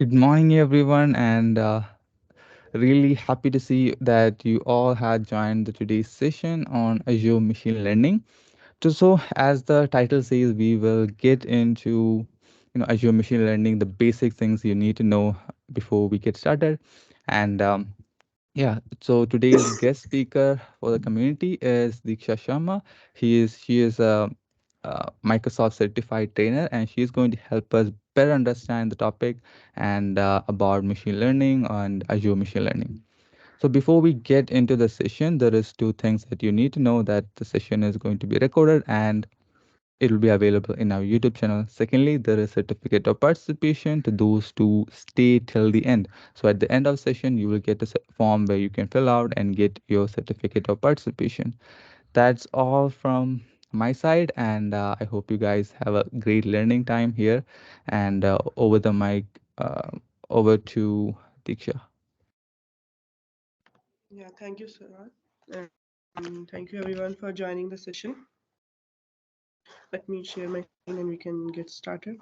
Good morning, everyone, and really happy to see that you all had joined today's session on Azure Machine Learning. So, as the title says, we will get into Azure Machine Learning, the basic things you need to know before we get started, and yeah, so today's guest speaker for the community is Diksha Sharma. She is a Microsoft certified trainer, and she is going to help us better understand the topic and about machine learning and Azure machine learning. So before we get into the session, there is two things that you need to know that the session is going to be recorded and it will be available in our YouTube channel. Secondly, there is certificate of participation to those to stay till the end. So at the end of session, you will get a form where you can fill out and get your certificate of participation. That's all from my side, and I hope you guys have a great learning time here. And over the mic, over to Diksha. Yeah, thank you, Sarah. And thank you everyone for joining the session. Let me share my screen and we can get started.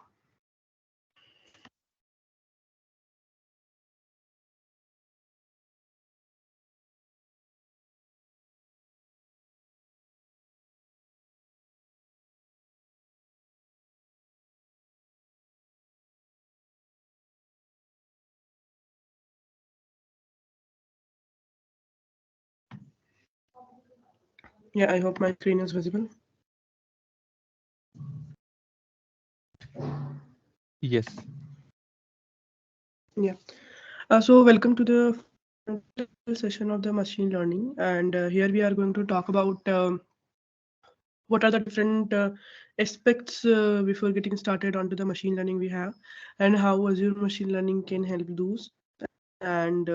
Yeah, I hope my screen is visible. Yes. Yeah. So welcome to the fundamental session of the machine learning, and here we are going to talk about what are the different aspects before getting started onto the machine learning we have, and how Azure machine learning can help those, and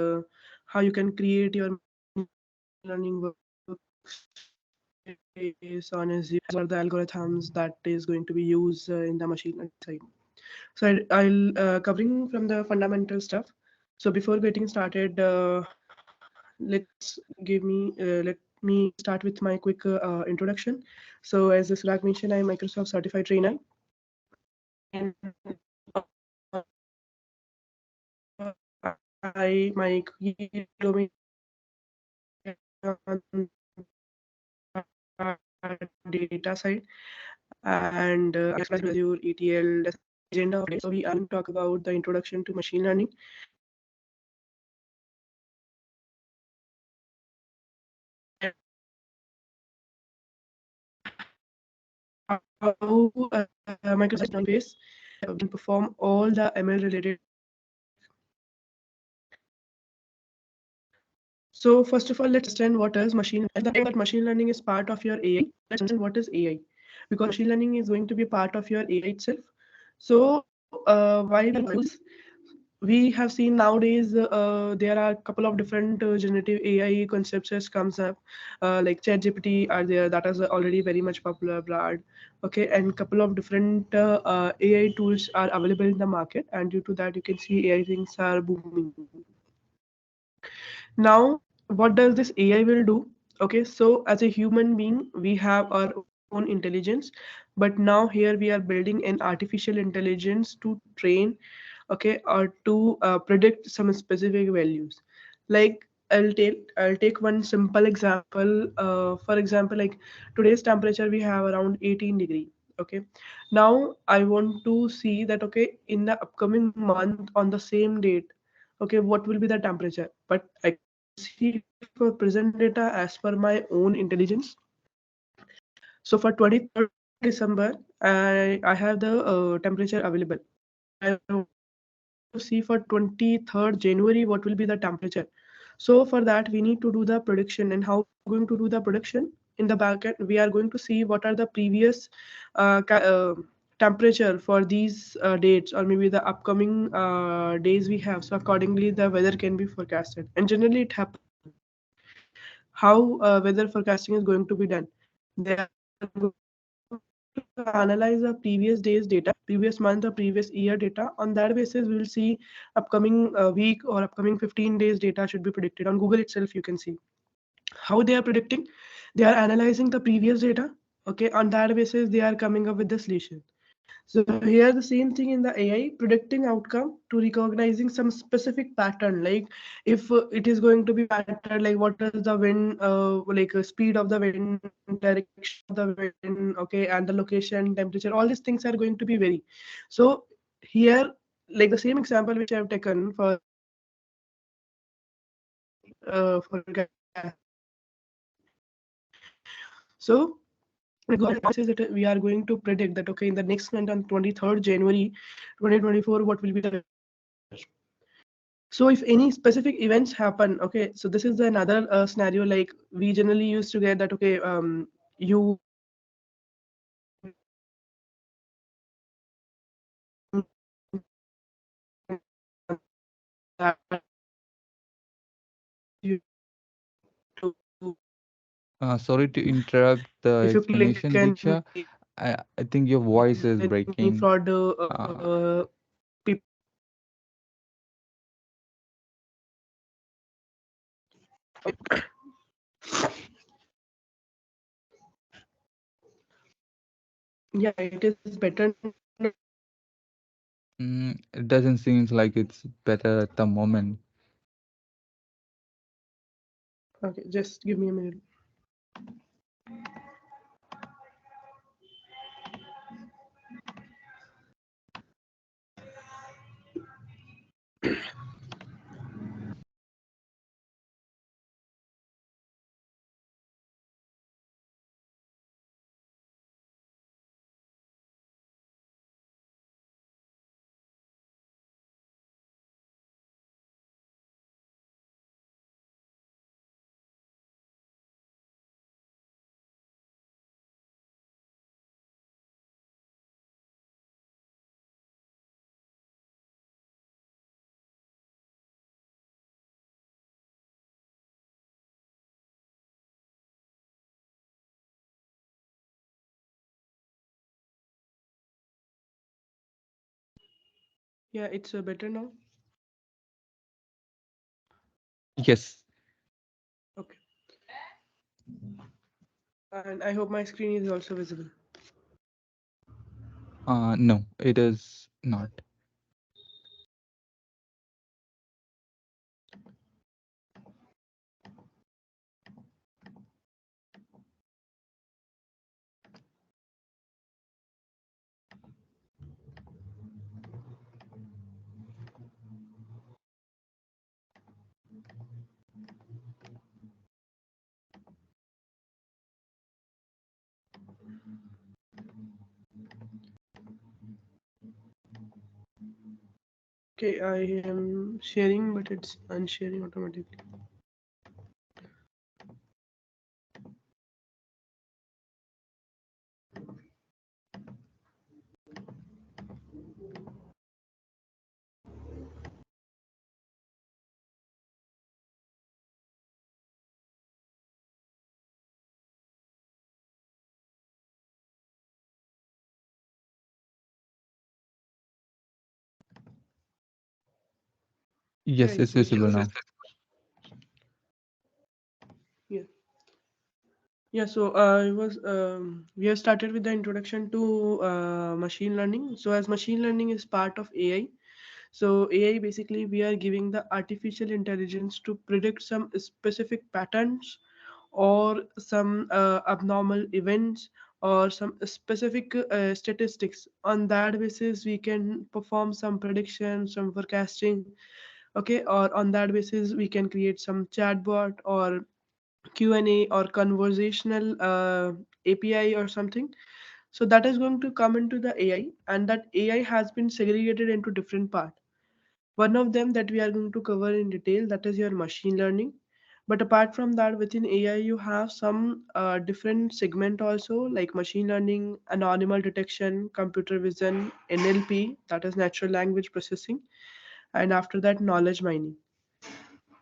how you can create your machine learning workspace on Azure, and what are the algorithms that is going to be used in the machine learning side. So I'll covering from the fundamental stuff. So before getting started, let me start with my quick introduction. So as Surag mentioned, I'm Microsoft certified trainer, and I my key domain on data side, and I specialize into Azure ETL. That's the agenda of today. So we are going to talk about the introduction to machine learning how Microsoft Base can perform all the ML related task. So first of all, let's understand what is machine. At the time that machine learning is part of your AI, let's understand what is AI, because machine learning is going to be part of your AI itself. So why we use, we have seen nowadays there are a couple of different generative AI concepts as comes up, like ChatGPT are there, that is already very much popular abroad. Okay, and couple of different AI tools are available in the market, and due to that, you can see AI things are booming. Now, what does this AI will do? Okay, so as a human being, we have our own intelligence, but now here we are building an artificial intelligence to train, okay, or to predict some specific values. Like I'll take one simple example. For example, like today's temperature we have around 18 degree. Okay, now I want to see that, okay, in the upcoming month on the same date, okay, what will be the temperature, but I can see for present data as per my own intelligence. So for 23rd December, I have the temperature available, but I want to see for 23rd January what will be the temperature. So for that we need to do the prediction, and how we are going to do the prediction in the backend. We are going to see what are the previous temperature for these dates, or maybe the upcoming days we have. So accordingly the weather can be forecasted, and generally it happens like that. How weather forecasting is going to be done? They are going to analyze the previous day's data, previous month or previous year data. On that basis, we will see upcoming week or upcoming 15 days data should be predicted. On Google itself, you can see how they are predicting. They are analyzing the previous data. Okay, on that basis, they are coming up with the solution. So here the same thing in the AI, predicting outcome to recognizing some specific pattern. Like if it is going to be pattern, like what is the wind, speed of the wind, direction of the wind, okay, and the location, temperature. All these things are going to be vary. So here, like the same example which I have taken for gas. So the government promises that we are going to predict that okay, in the next month on 23rd January 2024, what will be the weather. So if any specific events happen, okay, so this is the another scenario. Like we generally used to get that okay, you will be getting Sorry to interrupt the if you click explanation, and Diksha. I think your voice is any breaking. fraud Uh, people yeah, it is better now. it doesn't seem like it's better at the moment. Okay, just give me a minute. Yeah, it's better now. Yes. Okay, and I hope my screen is also visible. No, it is not. Okay, I am sharing, but it's unsharing automatically. Yeah, Yes, it's it's visible visible. now. Yeah. Yeah, so I was we have started with the introduction to machine learning. So as machine learning is part of AI, so AI basically we are giving the artificial intelligence to predict some specific patterns or some abnormal events or some specific statistics. On that basis, we can perform some prediction, some forecasting. Okay, or on that basis, we can create some chatbot or Q&A or conversational API or something. So that is going to come into the AI, and that AI has been segregated into different parts. One of them that we are going to cover in detail, that is your machine learning. But apart from that, within AI, you have some different segment also, like machine learning, anonymous detection, computer vision, NLP, that is natural language processing, and after that, knowledge mining.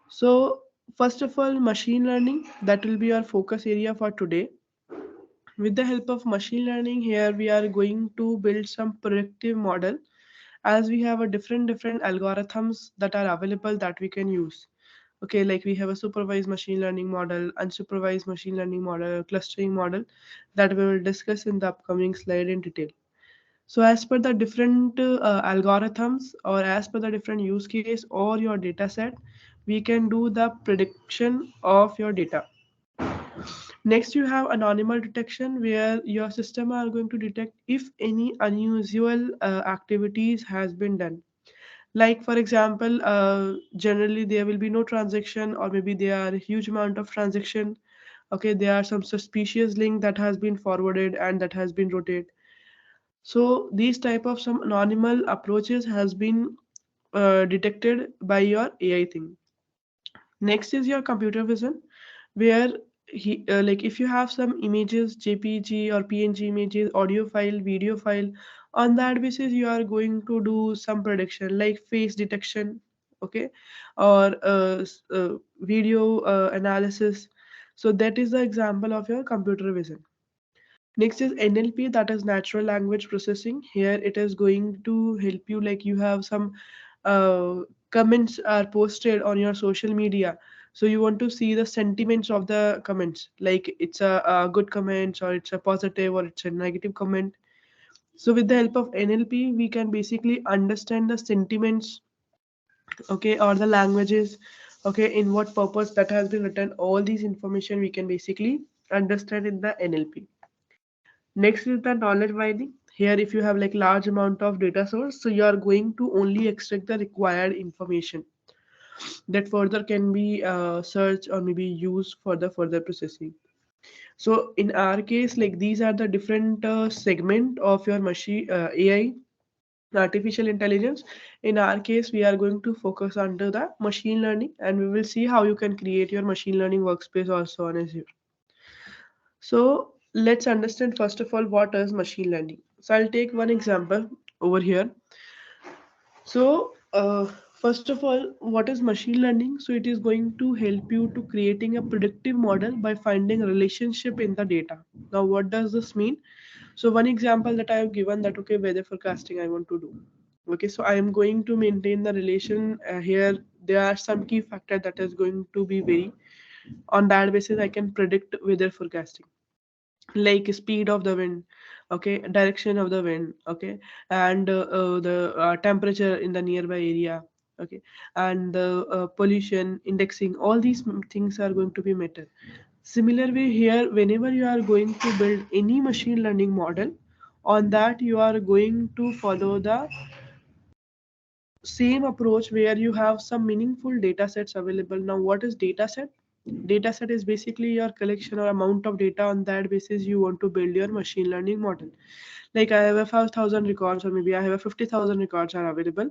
So first of all, machine learning, that will be our focus area for today. With the help of machine learning, here we are going to build some predictive model, as we have a different algorithms that are available that we can use. Okay, like we have a supervised machine learning model, unsupervised machine learning model, clustering model, that we will discuss in the upcoming slide in detail. So as per the different algorithms, or as per the different use case or your data set, we can do the prediction of your data. Next, you have anonymous detection, where your system are going to detect if any unusual activities has been done. Like for example, generally there will be no transaction, or maybe there are a huge amount of transaction. Okay, there are some suspicious link that has been forwarded and that has been rotated. So these type of some anonymous approaches has been detected by your AI thing. Next is your computer vision, where like if you have some images, JPG or PNG images, audio file, video file, on that basis you are going to do some prediction like face detection, okay, or video analysis. So that is the example of your computer vision. Next is NLP, that is natural language processing. Here it is going to help you, like you have some comments are posted on your social media. So you want to see the sentiments of the comments, like it's a good comment, or it's a positive, or it's a negative comment. So with the help of NLP, we can basically understand the sentiments, okay, or the languages, okay, in what purpose that has been written. All these information we can basically understand in the NLP. Next is the knowledge mining. Here, if you have like large amount of data source, so you are going to only extract the required information that further can be searched or maybe used for the further processing. So in our case, like these are the different segment of your machine AI, artificial intelligence. In our case, we are going to focus on to the machine learning, and we will see how you can create your machine learning workspace also on Azure. So let's understand first of all what is machine learning. So I'll take one example over here. So first of all, what is machine learning? So it is going to help you to creating a predictive model by finding relationship in the data. Now, what does this mean? So one example that I have given, that okay, weather forecasting I want to do. Okay, so I am going to maintain the relation here. There are some key factor that is going to be vary. On that basis, I can predict weather forecasting, like speed of the wind, okay, direction of the wind, okay, and the temperature in the nearby area, okay, and the pollution indexing. All these things are going to be matter. Similar way here, whenever you are going to build any machine learning model, on that you are going to follow the same approach, where you have some meaningful data sets available. Now, what is data set? Data set is basically your collection or amount of data. On that basis, you want to build your machine learning model. Like I have a 5,000 records, or maybe I have a 50,000 records are available,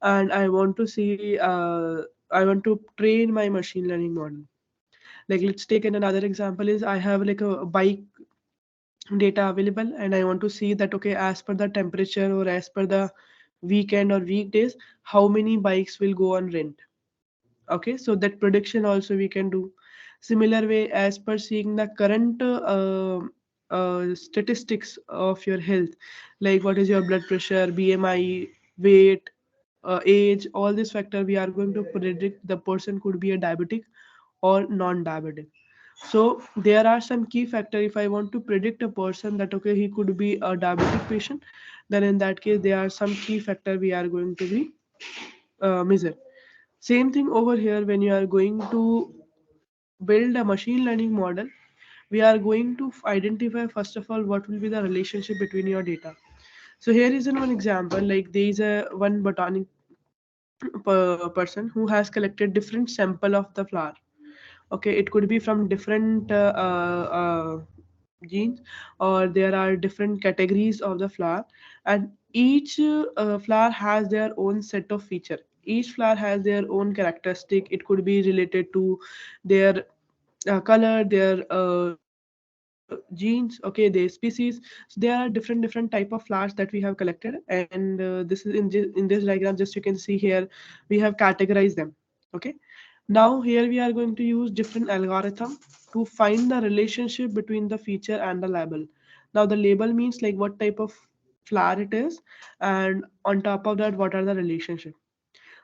and I want to see, I want to train my machine learning model. Like let's take another example is I have like a bike data available, and I want to see that okay, as per the temperature or as per the weekend or weekdays, how many bikes will go on rent. Okay, so that prediction also we can do. Similar way, as per seeing the current statistics of your health, like what is your blood pressure, BMI, weight, age, all this factor, we are going to predict the person could be a diabetic or non-diabetic. So there are some key factor. If I want to predict a person that okay, he could be a diabetic patient, then in that case there are some key factor we are going to be measure. Same thing over here, when you are going to build a machine learning model, we are going to identify first of all what will be the relationship between your data. So here is one example, like there is a one botanic person who has collected different sample of the flower. Okay, it could be from different genes, or there are different categories of the flower, and each flower has their own set of feature. Each flower has their own characteristic. It could be related to their color, their genes, okay, their species. So there are different type of flowers that we have collected, and this is in this diagram, just you can see here, we have categorized them. Okay, now here we are going to use different algorithm to find the relationship between the feature and the label. Now the label means like what type of flower it is, and on top of that what are the relationship.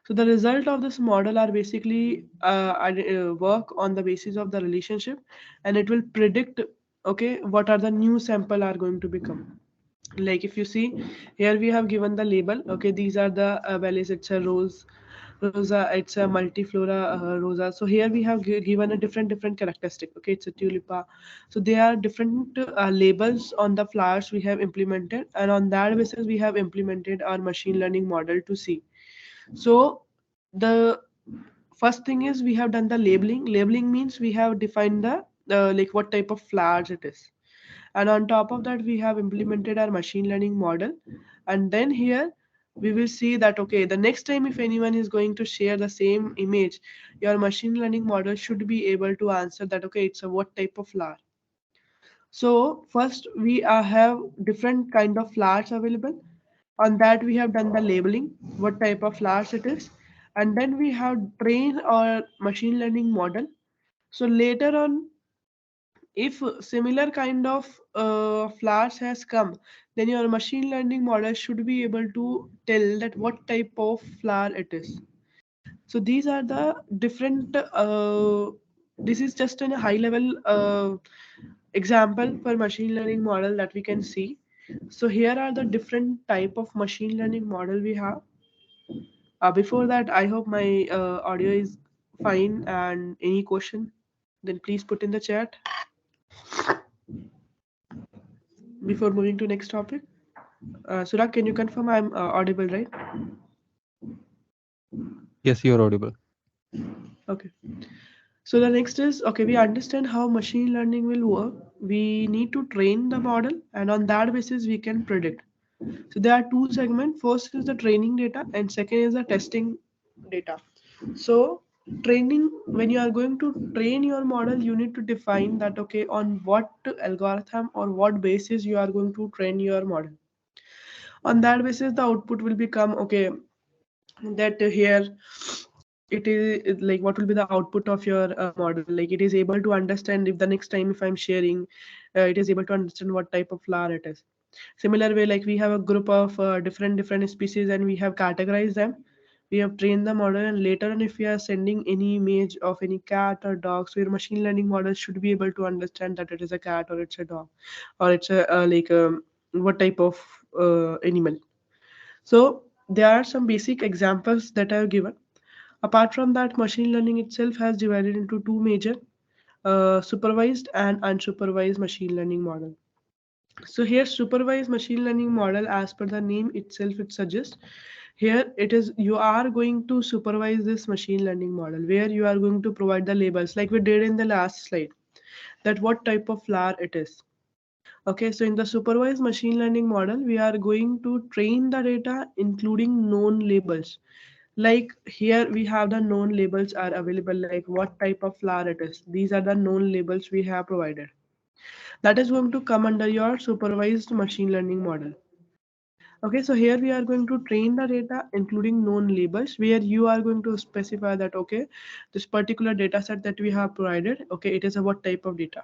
So the result of this model are basically work on the basis of the relationship, and it will predict okay what are the new sample are going to become. Like if you see here, we have given the label. Okay, these are the valleys. It's a rosa, it's a multiflora rosa. So here we have given a different characteristic. Okay, it's a tulipa. So there are different labels on the flowers we have implemented, and on that basis we have implemented our machine learning model to see. So the first thing is we have done the labeling. Labeling means we have defined the like what type of flowers it is, and on top of that we have implemented our machine learning model. And then here we will see that okay, the next time if anyone is going to share the same image, your machine learning model should be able to answer that okay, it's a what type of flower. So first we have different kind of flowers available. On that we have done the labeling, what type of flowers it is, and then we have trained our machine learning model. So later on, if similar kind of flowers has come, then your machine learning model should be able to tell that what type of flower it is. So these are the different this is just a high level example for machine learning model that we can see. So here are the different type of machine learning model we have. Before that, I hope my audio is fine, and any question, then please put in the chat before moving to next topic. Suraj, can you confirm I'm audible, right? Yes, you're audible. Okay. So the next is okay, we understand how machine learning will work. We need to train the model, and on that basis, we can predict. So there are two segments. First is the training data, and second is the testing data. So training, when you are going to train your model, you need to define that okay, on what algorithm or what basis you are going to train your model. On that basis, the output will become okay, that here it is like what will be the output of your model. Like it is able to understand if the next time if I'm sharing, it is able to understand what type of flower it is. Similar way, like we have a group of different species and we have categorized them. We have trained the model, and later on if we are sending any image of any cat or dog, so your machine learning model should be able to understand that it is a cat or it's a dog, or it's a what type of animal. So there are some basic examples that I have given. Apart from that, machine learning itself has divided into two major supervised and unsupervised machine learning model. So here, supervised machine learning model, as per the name itself, it suggests here it is you are going to supervise this machine learning model where you are going to provide the labels like we did in the last slide, that what type of flower it is. Okay, so in the supervised machine learning model, we are going to train the data including known labels. Like here we have the known labels are available, like what type of flower it is. These are the known labels we have provided. That is going to come under your supervised machine learning model. Okay, so here we are going to train the data including known labels where you are going to specify that okay, this particular data set that we have provided, okay, it is a what type of data.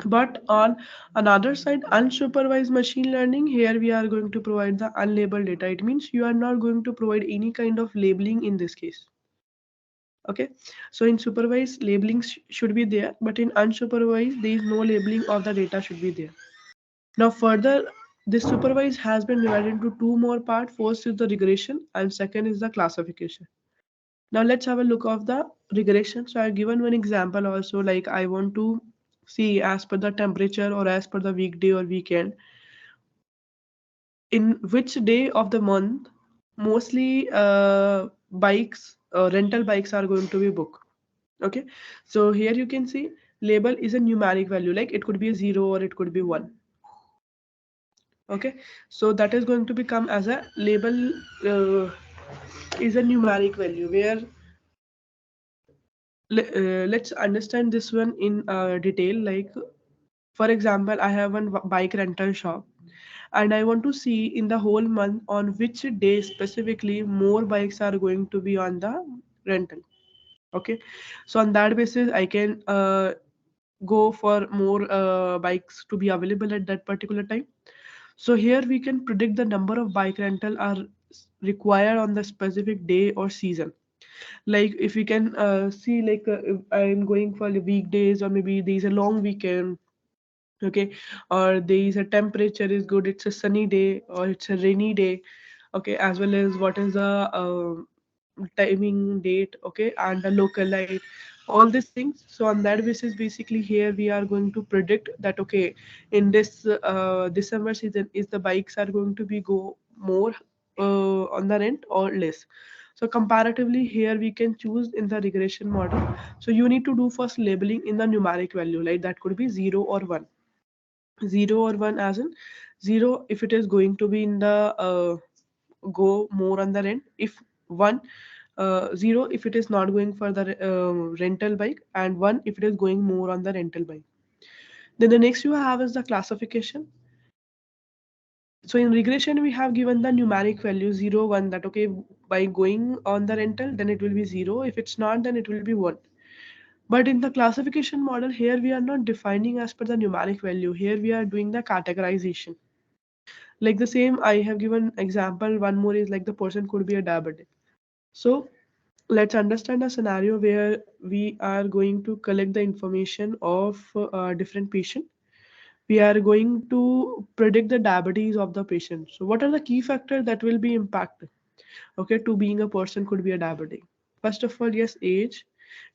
But on another side, unsupervised machine learning, here we are going to provide the unlabeled data. It means you are not going to provide any kind of labeling in this case. Okay, so in supervised labeling should be there, but in unsupervised there is no labeling of the data should be there. Now further, this supervised has been divided into two more parts. First is the regression and second is the classification. Now let's have a look of the regression. So I've given one example also, like I want to see as per the temperature or as per the weekday or weekend, in which day of the month mostly bikes rental bikes are going to be booked. Okay, so here you can see label is a numeric value, like it could be a 0 or it could be 1. Okay, so that is going to become as a label is a numeric value where let's understand this one in detail. Like for example, I have one bike rental shop and I want to see in the whole month on which day specifically more bikes are going to be on the rental. Okay, so on that basis I can go for more bikes to be available at that particular time. So here we can predict the number of bike rental are required on the specific day or season. Like if we can see, like if I'm going for the weekdays or maybe there's a long weekend, okay, or there is a temperature is good, it's a sunny day or it's a rainy day, okay, as well as what is the timing, date, okay, and the local light, all these things. So on that basis, basically here we are going to predict that, okay, in this December season, is the bikes are going to be go more on the rent or less. So comparatively here we can choose in the regression model. So you need to do first labeling in the numeric value, like that could be 0 or 1. 0 or 1 as in 0 if it is going to be in the go more on the rent, if 1, 0 if it is not going for the rental bike, and 1 if it is going more on the rental bike. Then the next you have is the classification. So in regression we have given the numeric value 0 1, that okay, by going on the rental then it will be 0, if it's not then it will be 1. But in the classification model, here we are not defining as per the numeric value. Here we are doing the categorization. Like the same, I have given example. One more is like the person could be a diabetic. So let's understand a scenario where we are going to collect the information of different patient. We are going to predict the diabetes of the patient. So what are the key factors that will be impacted? Okay, to being a person could be a diabetic. First of all, yes, age.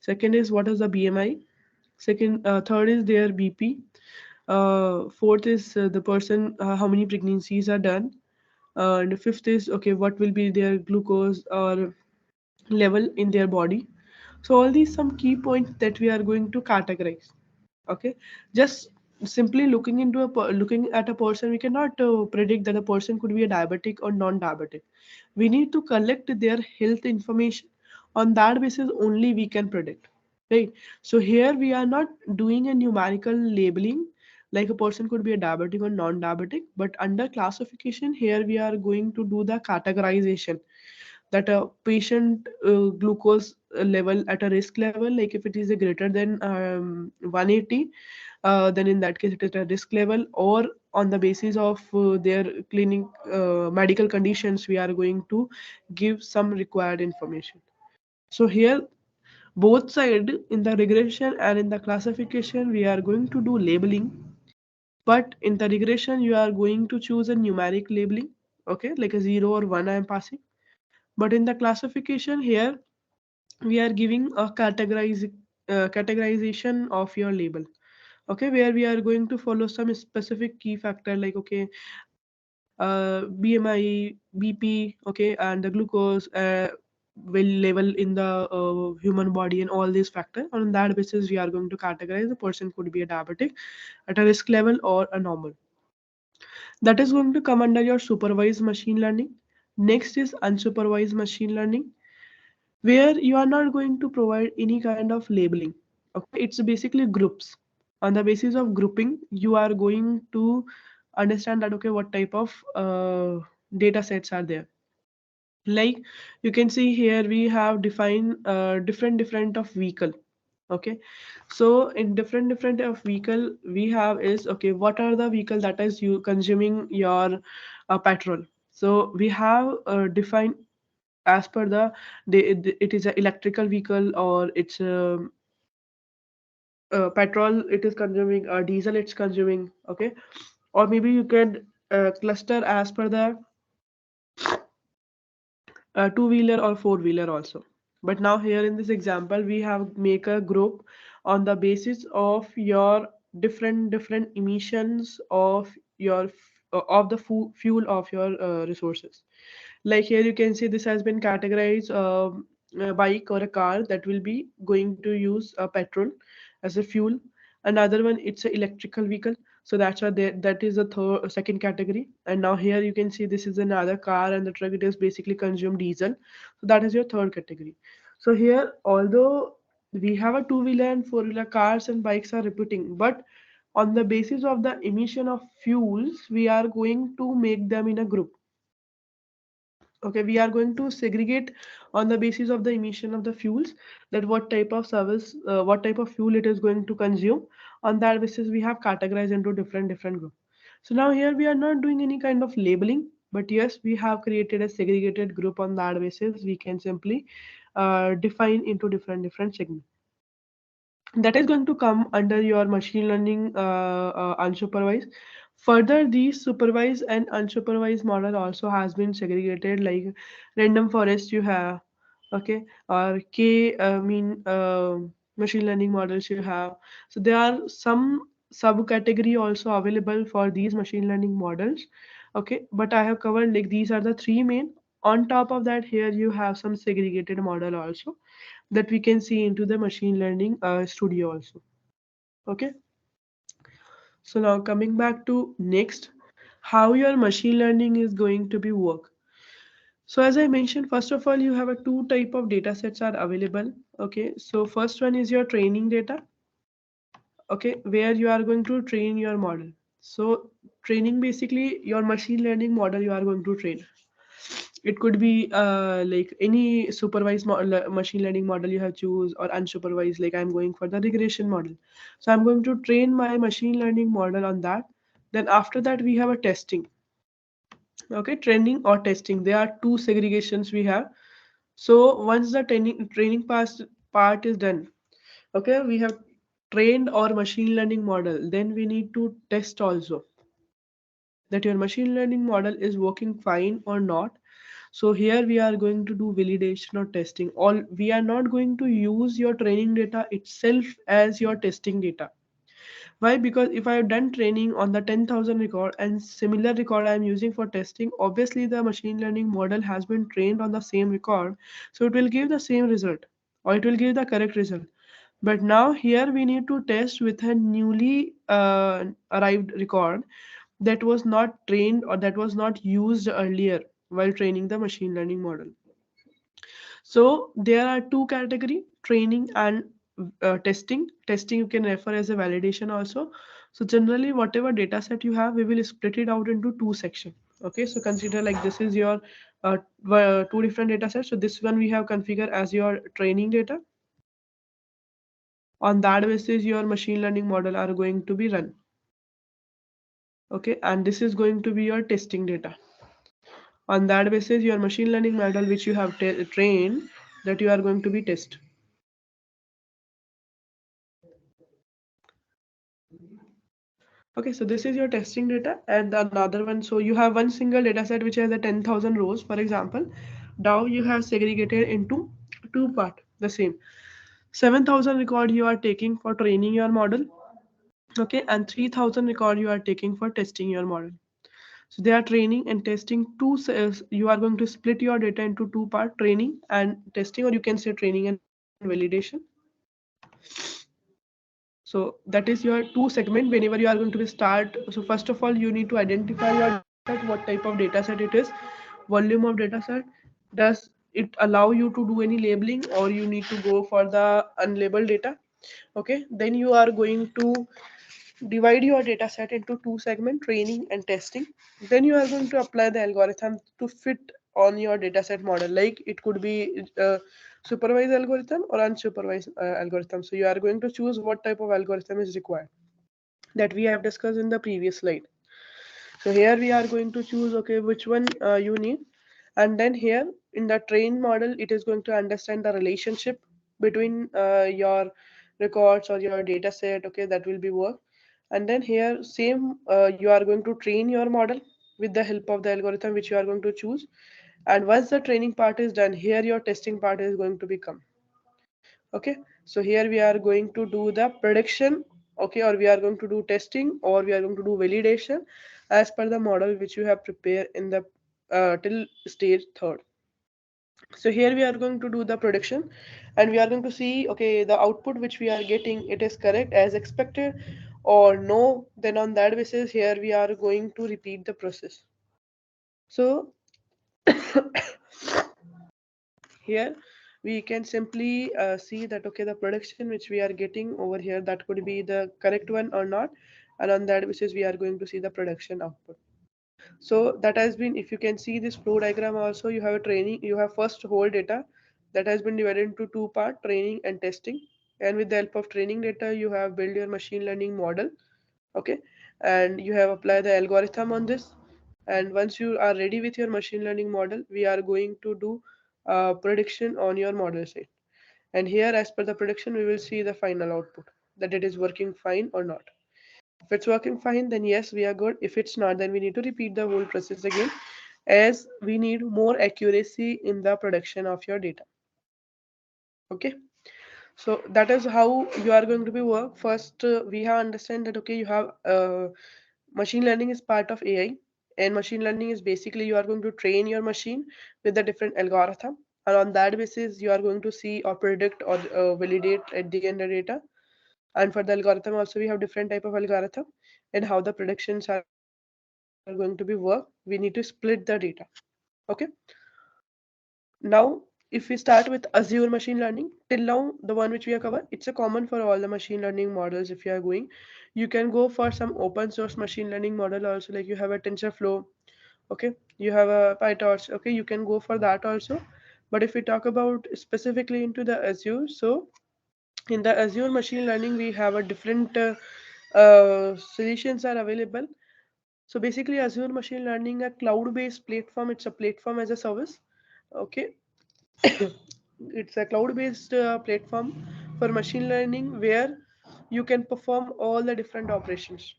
Second is what is the BMI. Third is their BP. Fourth is the person how many pregnancies are done. And fifth is okay, what will be their glucose or level in their body. So all these some key points that we are going to categorize. Okay, just simply looking at a person, we cannot predict that a person could be a diabetic or non-diabetic. We need to collect their health information. On that basis only we can predict, right? So here we are not doing a numerical labeling, like a person could be a diabetic or non-diabetic, but under classification here we are going to do the categorization, that a patient glucose level at a risk level, like if it is a greater than 180, then in that case it is a risk level, or on the basis of their clinic medical conditions we are going to give some required information. So here both side, in the regression and in the classification, we are going to do labeling, but in the regression you are going to choose a numeric labeling, okay, like a 0 or 1 I am passing. But in the classification here we are giving a categorization of your label, okay, where we are going to follow some specific key factor, like okay, BMI, BP, okay, and the glucose will level in the human body and all these factors. On that basis we are going to categorize the person could be a diabetic at a risk level or a normal. That is going to come under your supervised machine learning. Next is unsupervised machine learning, where you are not going to provide any kind of labeling. Okay, it's basically groups. On the basis of grouping you are going to understand that okay, what type of data sets are there. Like you can see here we have defined different of vehicle. Okay, so in different of vehicle we have is okay, what are the vehicle that is you consuming your petrol. So we have defined as per it is an electrical vehicle, or it's petrol it is consuming, or diesel it's consuming, okay. Or maybe you can cluster as per the two-wheeler or four-wheeler also. But now here in this example we have make a group on the basis of your different emissions of your of the fuel of your resources. Like here you can see this has been categorized a bike or a car that will be going to use petrol as a fuel. Another one it's an electrical vehicle, so that's why that is the second category. And now here you can see this is another car and the truck, it is basically consume diesel, so that is your third category. So here although we have a two-wheeler and four-wheeler cars and bikes are repeating, but on the basis of the emission of fuels we are going to make them in a group. Okay, we are going to segregate on the basis of the emission of the fuels, that what type of service, what type of fuel it is going to consume. On that basis we have categorized into different group. So now here we are not doing any kind of labeling, but yes, we have created a segregated group. On that basis we can simply define into different segments. that is going to come under your machine learning unsupervised. Further, these supervised and unsupervised model also has been segregated, like random forest you have, okay, or k mean machine learning models you have. So there are some subcategory also available for these machine learning models, okay, but I have covered like these are the three main. On top of that, here you have some segregated model also that we can see into the machine learning studio also. Okay, so now coming back to next, how your machine learning is going to be work. So as I mentioned, first of all, you have a two type of data sets are available. Okay, so first one is your training data, okay, where you are going to train your model. So training, basically your machine learning model you are going to train. It could be like any supervised machine learning model you have choose, or unsupervised, like I'm going for the regression model. So I'm going to train my machine learning model on that. Then after that we have a testing. Okay, training or testing, there are two segregations we have. So once the training part is done, okay, we have trained our machine learning model, then we need to test also that your machine learning model is working fine or not. So here we are going to do validation or testing. All, we are not going to use your training data itself as your testing data. Why? Because if I have done training on the 10,000 record and similar record I am using for testing, obviously the machine learning model has been trained on the same record, so it will give the same result, or it will give the correct result. But now here we need to test with a newly arrived record that was not trained or that was not used earlier while training the machine learning model. So there are two category: training and testing. Testing you can refer as a validation also. So generally, whatever data set you have, we will split it out into two sections. Okay, so consider like this is your two different data sets. So this one we have configured as your training data. On that basis, your machine learning model are going to be run. Okay, and this is going to be your testing data. On that basis, your machine learning model which you have trained, that you are going to be test. Okay, so this is your testing data and another one. So you have one single data set which has a 10,000 rows, for example. Now you have segregated into two part, the same. 7,000 record you are taking for training your model, okay, and 3,000 record you are taking for testing your model. So they are training and testing two cells. You are going to split your data into two part, training and testing, or you can say training and validation. So that is your two segment whenever you are going to be start. So first of all, you need to identify your data set, what type of data set it is, volume of data set. Does it allow you to do any labeling, or you need to go for the unlabeled data? Okay, then you are going to divide your data set into two segment, training and testing. Then you are going to apply the algorithm to fit on your data set model, like it could be supervised algorithm or unsupervised algorithm. So you are going to choose what type of algorithm is required, that we have discussed in the previous slide. So here we are going to choose, okay, which one you need. And then here in the train model, it is going to understand the relationship between your records or your data set, okay, that will be work. And then here same, you are going to train your model with the help of the algorithm which you are going to choose. And once the training part is done, here your testing part is going to become. Okay, so here we are going to do the prediction, okay, or we are going to do testing, or we are going to do validation as per the model which you have prepared in the till stage third. So here we are going to do the prediction, and we are going to see, okay, the output which we are getting, it is correct as expected or no. Then on that basis, here we are going to repeat the process. So here we can simply see that, okay, the prediction which we are getting over here, that could be the correct one or not. And on that basis, we are going to see the production output. So that has been, if you can see this flow diagram also, you have a training, you have first whole data that has been divided into two part, training and testing. And with the help of training data, you have built your machine learning model, okay, and you have applied the algorithm on this. And once you are ready with your machine learning model, we are going to do prediction on your model set. And here, as per the prediction, we will see the final output, that it is working fine or not. If it's working fine, then yes, we are good. If it's not, then we need to repeat the whole process again, as we need more accuracy in the production of your data. Okay. So that is how you are going to be work. First, we have understand that okay, you have machine learning is part of AI, and machine learning is basically you are going to train your machine with the different algorithm, and on that basis you are going to see or predict or validate at the end the data. And for the algorithm also we have different type of algorithm, and how the predictions are going to be work. We need to split the data. Okay. Now, if we start with Azure machine learning, till now the one which we have covered, it's a common for all the machine learning models. If you are going, you can go for some open source machine learning model also, like you have a TensorFlow, okay, you have a PyTorch, okay, you can go for that also. But if we talk about specifically into the Azure, so in the Azure machine learning, we have a different solutions are available. So basically, Azure machine learning a cloud-based platform. It's a platform as a service. Okay, it's a cloud-based platform for machine learning where you can perform all the different operations.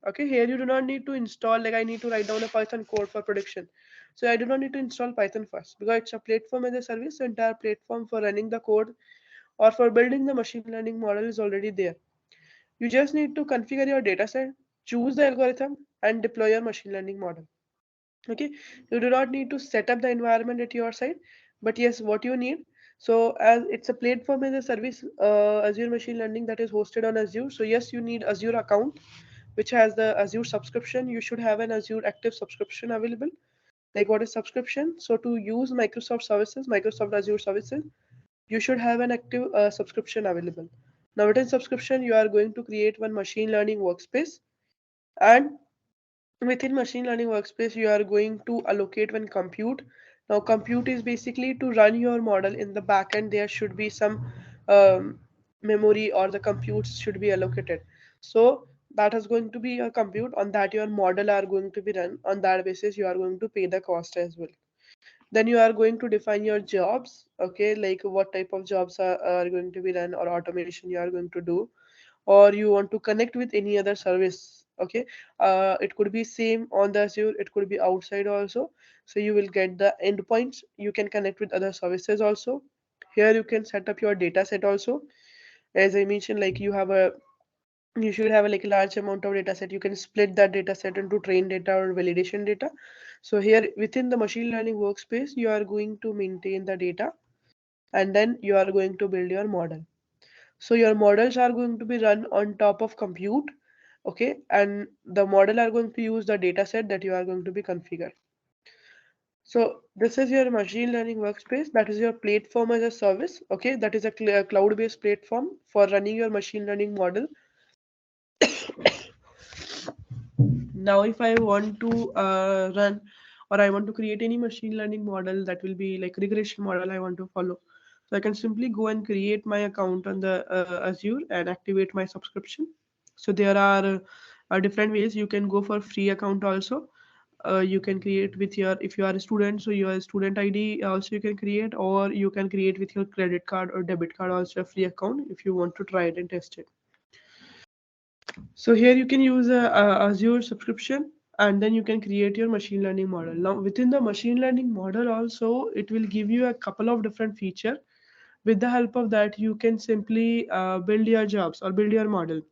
Okay, here you do not need to install, like I need to write down a Python code for prediction. So I do not need to install Python first because it's a platform as a service. The entire platform for running the code or for building the machine learning model is already there. You just need to configure your dataset, choose the algorithm, and deploy your machine learning model. Okay, you do not need to set up the environment at your side, but yes, what you need. So as it's a platform as a service, Azure machine learning that is hosted on Azure. So yes, you need Azure account, which has the Azure subscription. You should have an Azure active subscription available. Like what is subscription? So to use Microsoft services, Microsoft Azure services, you should have an active subscription available. Now within subscription, you are going to create one machine learning workspace, and within machine learning workspace, you are going to allocate one compute. Now compute is basically to run your model in the backend. There should be some um, memory or the computes should be allocated. So that is going to be a compute on that your model are going to be run. On that basis, you are going to pay the cost as well. Then you are going to define your jobs, okay, like what type of jobs are going to be done or automation you are going to do, or you want to connect with any other service. Okay, it could be same on the Azure, it could be outside also. So you will get the endpoints, you can connect with other services also. Here you can set up your data set also. As I mentioned, like you should have like a large amount of data set. You can split that data set into train data or validation data. So here within the machine learning workspace, you are going to maintain the data, and then you are going to build your model. So your models are going to be run on top of compute, okay, and the model are going to use the data set that you are going to be configured. So this is your machine learning workspace. That is your platform as a service, okay, that is a cloud-based platform for running your machine learning model. Now if I want to run, or I want to create any machine learning model that will be like regression model I want to follow, so I can simply go and create my account on the Azure and activate my subscription. So there are different ways. You can go for free account also. You can create with your, if you are a student, so your student ID also you can create, or you can create with your credit card or debit card also a free account if you want to try it and test it. So here you can use a Azure subscription, and then you can create your machine learning model. Now within the machine learning model also, it will give you a couple of different feature. With the help of that, you can simply build your jobs or build your model.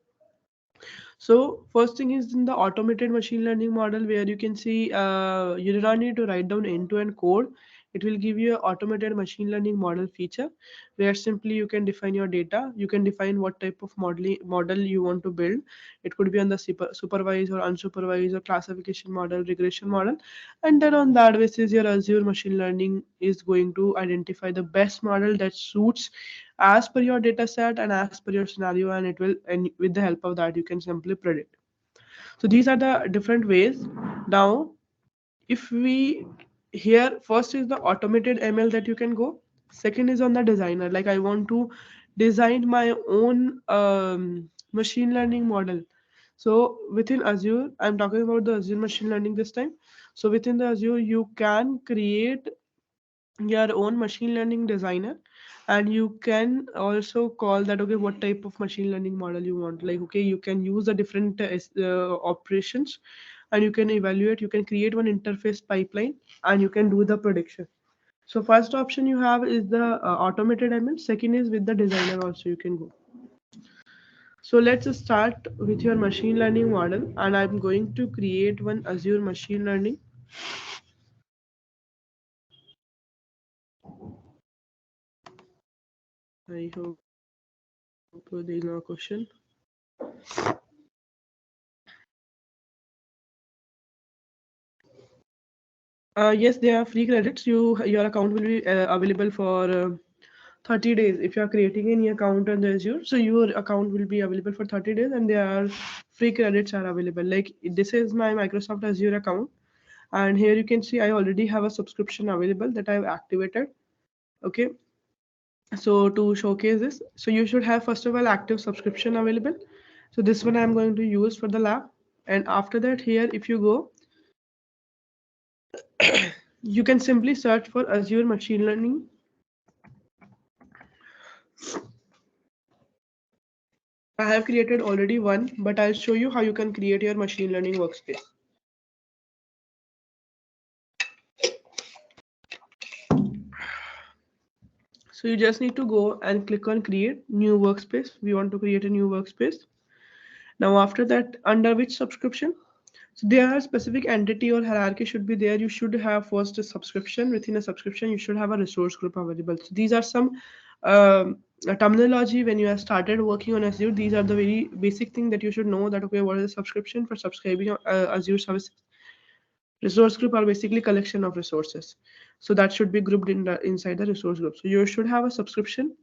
So first thing is in the automated machine learning model, where you can see you do not need to write down end-to-end code. It will give you an automated machine learning model feature, where simply you can define your data. You can define what type of model you want to build. It could be on the supervised or unsupervised or classification model, regression model, and then on that basis, your Azure machine learning is going to identify the best model that suits as per your data set and as per your scenario, and it will, and with the help of that you can simply predict. So these are the different ways. Now if we, here first is the automated ML that you can go. Second is on the designer, like I want to design my own machine learning model. So within Azure, I'm talking about the Azure machine learning this time. So within the Azure, you can create your own machine learning designer, and you can also call that, okay, what type of machine learning model you want. Like, okay, you can use the different operations, and you can evaluate, you can create one interface pipeline, and you can do the prediction. So first option you have is the automated ML. Second is with the designer also you can go. So let's start with your machine learning model, and I'm going to create one Azure machine learning. I hope there is no question. Yes, they are free credits. Your account will be available for 30 days. If you are creating any account on the Azure, so your account will be available for 30 days, and there are free credits are available. Like this is my Microsoft Azure account, and here you can see I already have a subscription available that I've activated. Okay, so to showcase this, so you should have first of all active subscription available. So this one I'm going to use for the lab, and after that here if you go, you can simply search for Azure machine learning. I have created already one, but I'll show you how you can create your machine learning workspace. So you just need to go and click on create new workspace. We want to create a new workspace. Now after that, under which subscription? So there are specific entity or hierarchy should be there. You should have first a subscription. Within a subscription, you should have a resource group available. So these are some terminology when you have started working on Azure. These are the very basic thing that you should know that, okay, what is a subscription for subscribing Azure services. Resource group are basically collection of resources. So that should be grouped inside the resource group. So you should have a subscription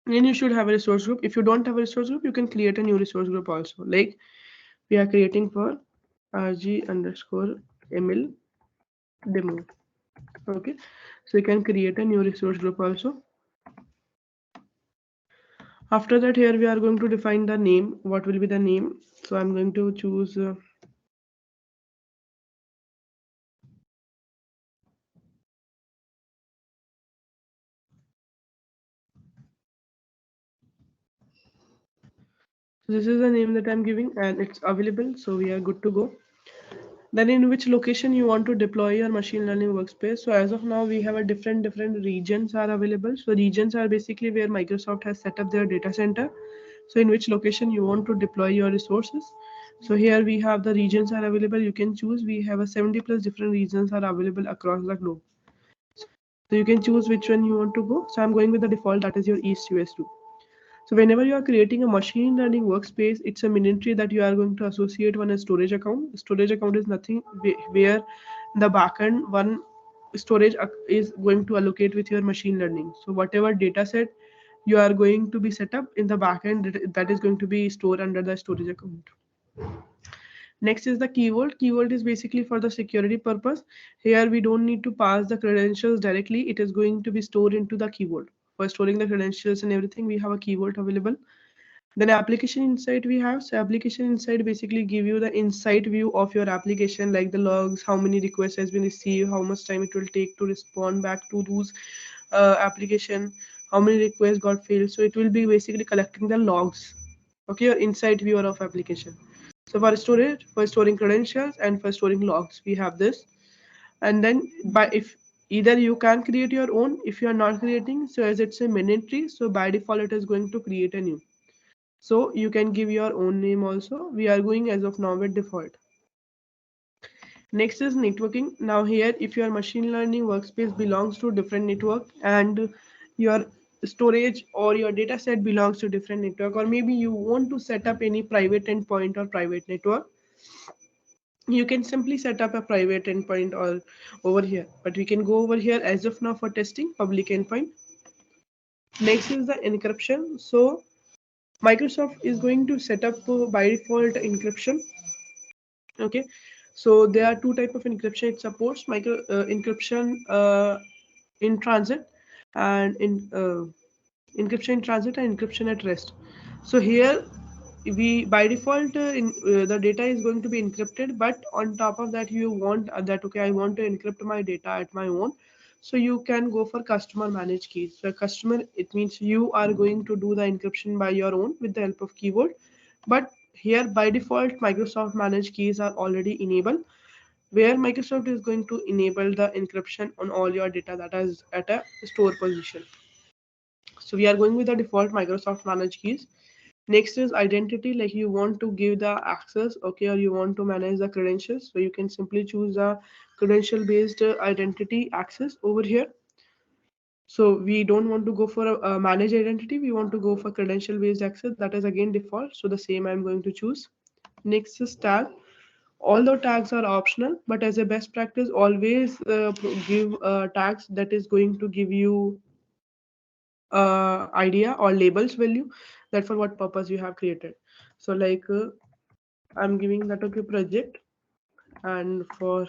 and you should have a resource group. If you don't have a resource group, you can create a new resource group also. Like we are creating for rg underscore ml demo. Okay, so you can create a new resource group also. After that, here we are going to define the name. What will be the name? So I'm going to choose so this is the name that I'm giving and it's available. So we are good to go. Then in which location you want to deploy your machine learning workspace. So as of now, we have a different regions are available. So regions are basically where Microsoft has set up their data center. So in which location you want to deploy your resources. So here we have the regions are available. You can choose. We have a 70 plus different regions are available across the globe. So you can choose which one you want to go. So I'm going with the default, that is your East US2. So whenever you are creating a machine learning workspace, it's a ministry that you are going to associate one a storage account. Storage account is nothing where the backend one storage is going to allocate with your machine learning. So whatever data set you are going to be set up in the backend, that is going to be stored under the storage account. Next is the key vault. Key vault is basically for the security purpose. Here we don't need to pass the credentials directly. It is going to be stored into the key vault. For storing the credentials and everything, we have a key vault available. Then application insight we have. So application insight basically give you the insight view of your application, like the logs, how many requests has been received, how much time it will take to respond back to those application, how many requests got failed. So it will be basically collecting the logs. Okay, your insight viewer of application. So for storage, for storing credentials and for storing logs, we have this. And then by if either you can create your own, if you are not creating, so as it's a mandatory, so by default it is going to create a new. So you can give your own name also. We are going as of now with default. Next is networking. Now here, if your machine learning workspace belongs to different network and your storage or your data set belongs to different network, or maybe you want to set up any private endpoint or private network, you can simply set up a private endpoint or over here. But we can go over here as of now for testing public endpoint. Next is the encryption. So Microsoft is going to set up by default encryption. Okay, so there are two type of encryption it supports: micro encryption in transit and in encryption in transit and encryption at rest. So here we by default the data is going to be encrypted, but on top of that you want that, okay, I want to encrypt my data at my own. So you can go for customer managed keys. So customer, it means you are going to do the encryption by your own with the help of keyboard. But here by default, Microsoft managed keys are already enabled, where Microsoft is going to enable the encryption on all your data that is at a store position. So we are going with the default Microsoft managed keys. Next is identity, like you want to give the access, okay, or you want to manage the credentials. So you can simply choose the credential based identity access over here. So we don't want to go for a manage identity. We want to go for credential based access. That is again default. So the same I'm going to choose. Next is tag. Although tags are optional, but as a best practice, always give tags that is going to give you idea or labels value that for what purpose you have created. So like I'm giving that okay project, and for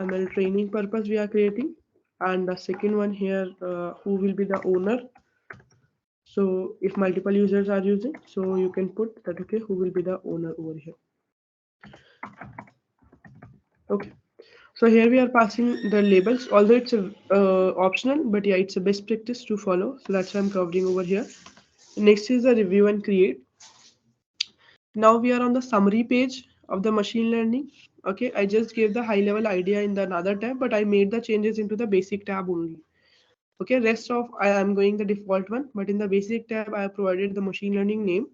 ML training purpose we are creating, and the second one here who will be the owner. So if multiple users are using, so you can put that okay who will be the owner over here. Okay. So here we are passing the labels, although it's a, optional, but yeah, it's a best practice to follow. So that's why I'm covering over here. Next is the review and create. Now we are on the summary page of the machine learning. Okay, I just gave the high level idea in the another tab, but I made the changes into the basic tab only. Okay, rest of I am going the default one, but in the basic tab I have provided the machine learning name,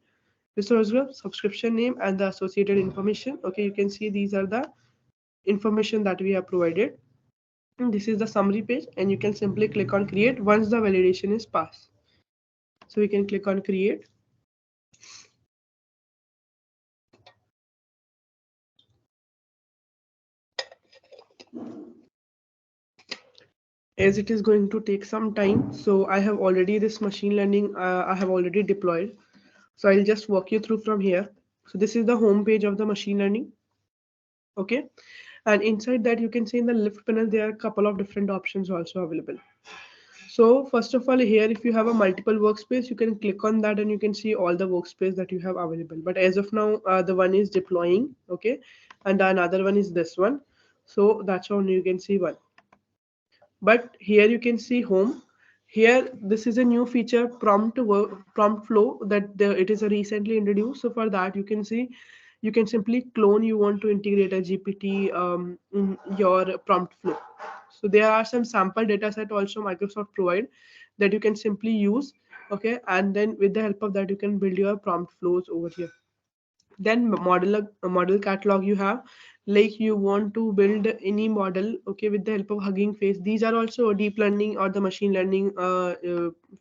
resource group, subscription name, and the associated information. Okay, you can see these are the information that we have provided. And this is the summary page, and you can simply click on create once the validation is passed. So we can click on create. As it is going to take some time, so I have already this machine learning I have already deployed. So I'll just walk you through from here. So this is the home page of the machine learning. Okay, and inside that you can see in the left panel there are a couple of different options also available. So first of all, here if you have a multiple workspace, you can click on that and you can see all the workspace that you have available. But as of now, the one is deploying, okay, and another one is this one. So that's how you can see one. But here you can see home. Here this is a new feature, prompt flow, that it is a recently introduced. So for that you can see, you can simply clone, you want to integrate a GPT in your prompt flow. So there are some sample data set also Microsoft provide that you can simply use. Okay, and then with the help of that you can build your prompt flows over here. Then model catalog you have, like you want to build any model, okay, with the help of Hugging Face. These are also deep learning or the machine learning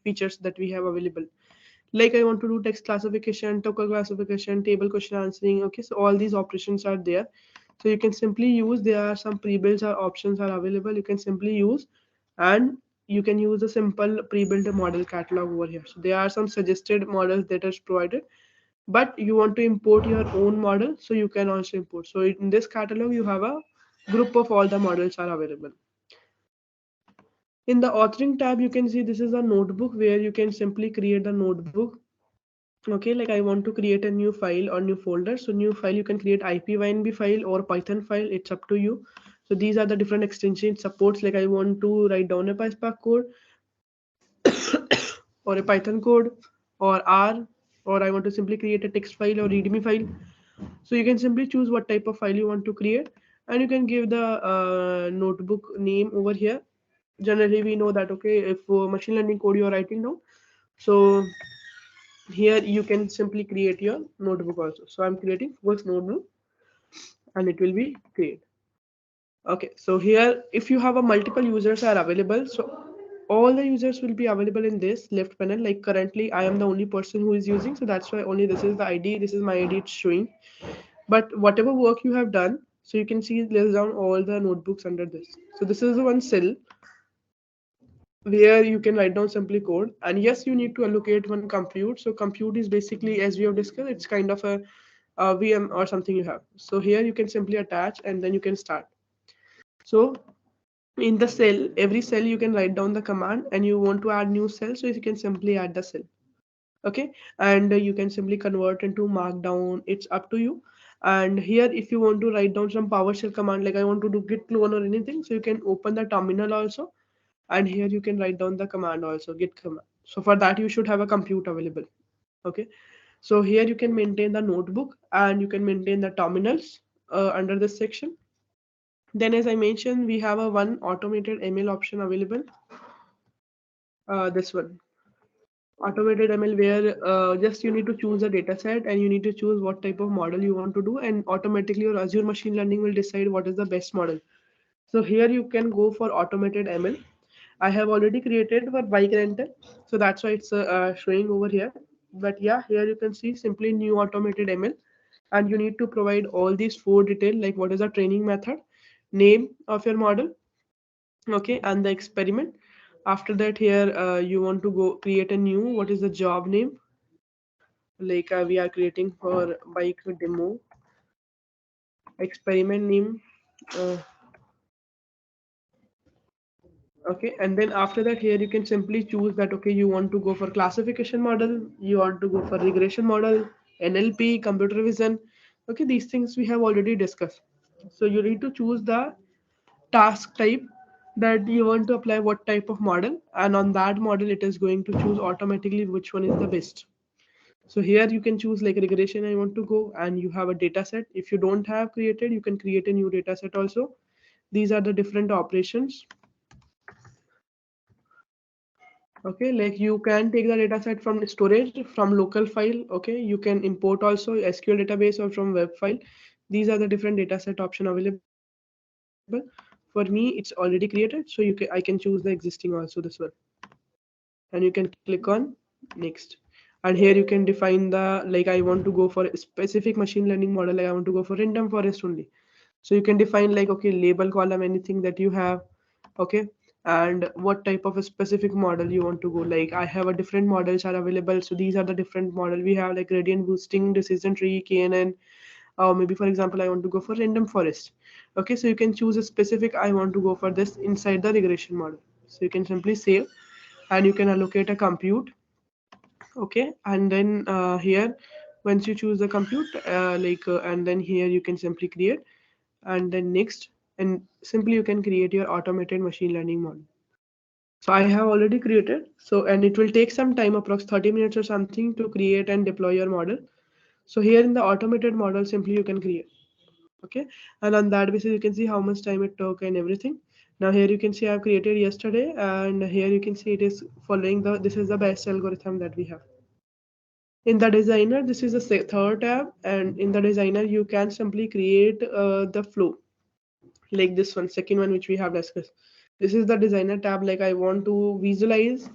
features that we have available. Like I want to do text classification, token classification, table question answering. Okay, so all these operations are there. So you can simply use, there are some pre-builds or options are available, you can simply use, and you can use a simple pre-built model catalog over here. So there are some suggested models that is provided, but you want to import your own model, so you can also import. So in this catalog you have a group of all the models are available. In the authoring tab you can see this is a notebook where you can simply create the notebook. Okay, like I want to create a new file or new folder. So new file, you can create ipynb file or python file, it's up to you. So these are the different extension supports, like I want to write down a PySpark code or a Python code or R, or I want to simply create a text file or readme file. So you can simply choose what type of file you want to create, and you can give the notebook name over here. Generally we know that okay, if machine learning code you are writing down, so here you can simply create your notebook also. So I'm creating first notebook and it will be create. Okay, so here if you have a multiple users are available, so all the users will be available in this left panel. Like currently I am the only person who is using, so that's why only this is the ID, this is my ID it's showing. But whatever work you have done, so you can see list down all the notebooks under this. So this is the one cell where you can write down simply code, and yes, you need to allocate one compute. So compute is basically, as we have discussed, it's kind of a VM or something you have. So here you can simply attach and then you can start. So in the cell, every cell you can write down the command, and you want to add new cell, so you can simply add the cell. Okay, and you can simply convert into markdown, it's up to you. And here, if you want to write down some PowerShell command, like I want to do git clone or anything, so you can open the terminal also, and here you can write down the command also, git command. So for that, you should have a compute available. Okay. So here you can maintain the notebook and you can maintain the terminals under this section. Then, as I mentioned, we have a one automated ML option available. This one, automated ML, where just you need to choose a data set and you need to choose what type of model you want to do, and automatically your Azure machine learning will decide what is the best model. So here you can go for automated ML. I have already created for bike rental, so that's why it's showing over here. But yeah, here you can see simply new automated ML, and you need to provide all these four detail, like what is the training method, name of your model, okay, and the experiment. After that, here you want to go create a new, what is the job name, like we are creating for bike demo experiment name. Uh, okay, and then after that, here you can simply choose that, okay, you want to go for classification model, you want to go for regression model, NLP, computer vision. Okay, these things we have already discussed. So you need to choose the task type that you want to apply, what type of model, and on that model it is going to choose automatically which one is the best. So here you can choose like regression I want to go, and you have a data set. If you don't have created, you can create a new data set also. These are the different operations. Okay, like you can take the data set from storage, from local file. Okay, you can import also SQL database or from web file. These are the different data set option available. For me, it's already created, so I can choose the existing also, this one, and you can click on next. And here you can define the, like I want to go for a specific machine learning model, like I want to go for random forest only. So you can define like, okay, label column, anything that you have. Okay, and what type of a specific model you want to go, like I have a different models are available. So these are the different model we have, like gradient boosting, decision tree, knn, or maybe for example I want to go for random forest. Okay, so you can choose a specific, I want to go for this inside the regression model. So you can simply save, and you can allocate a compute. Okay, and then here, once you choose the compute, and then here you can simply create, and then next, and simply you can create your automated machine learning model. So I have already created, so and it will take some time, approx 30 minutes or something, to create and deploy your model. So here in the automated model, simply you can create. Okay, and on that basis you can see how much time it took and everything. Now here you can see I have created yesterday, and here you can see it is following the, this is the best algorithm that we have. In the designer, this is the third tab, and in the designer you can simply create the flow, like this one, second one which we have discussed. This is the designer tab, like I want to visualize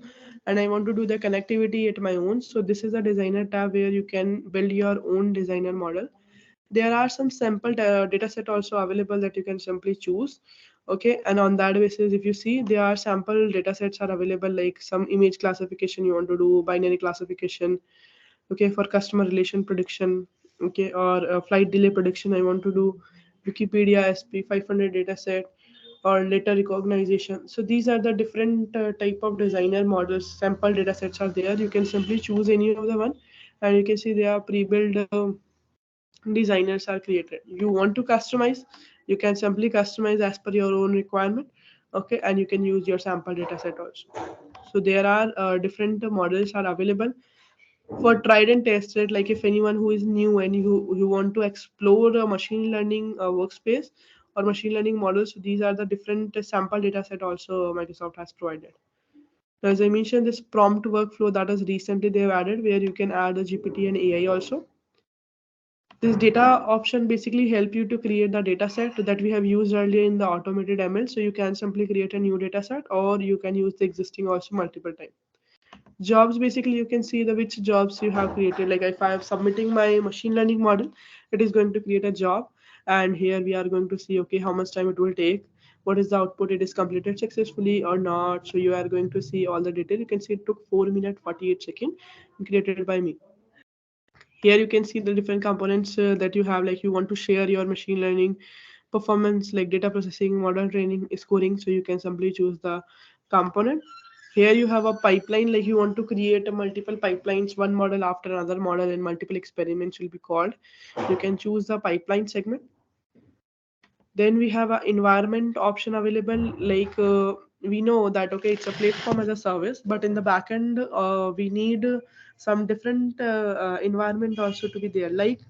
and I want to do the connectivity at my own. So this is the designer tab where you can build your own designer model. There are some sample data set also available that you can simply choose. Okay, and on that basis, if you see, there are sample data sets are available, like some image classification you want to do, binary classification, okay, for customer relation prediction, okay, or flight delay prediction I want to do, Wikipedia SP 500 data set, or letter recognition. So these are the different type of designer models, sample data sets are there. You can simply choose any of the one, and you can see they are pre-built designers are created. You want to customize, you can simply customize as per your own requirement. Okay, and you can use your sample data set also. So there are different models are available for tried and tested, like if anyone who is new and you want to explore a machine learning workspace or machine learning models, so these are the different sample data set also Microsoft has provided. Now, as I mentioned, this prompt workflow that is recently they have added, where you can add a GPT and AI also. This data option basically help you to create the data set that we have used earlier in the automated ML. So you can simply create a new data set, or you can use the existing also multiple times. Jobs, basically you can see the which jobs you have created. Like if I am submitting my machine learning model, it is going to create a job, and here we are going to see, okay, how much time it will take, what is the output, it is completed successfully or not. So you are going to see all the detail. You can see it took 4 minutes 48 seconds, created by me. Here you can see the different components that you have, like you want to share your machine learning performance, like data processing, model training, scoring. So you can simply choose the component. Here you have a pipeline, like you want to create a multiple pipelines, one model after another model, and multiple experiments will be called. You can choose the pipeline segment. Then we have an environment option available. Like we know that okay, it's a platform as a service, but in the backend, we need some different environment also to be there. Like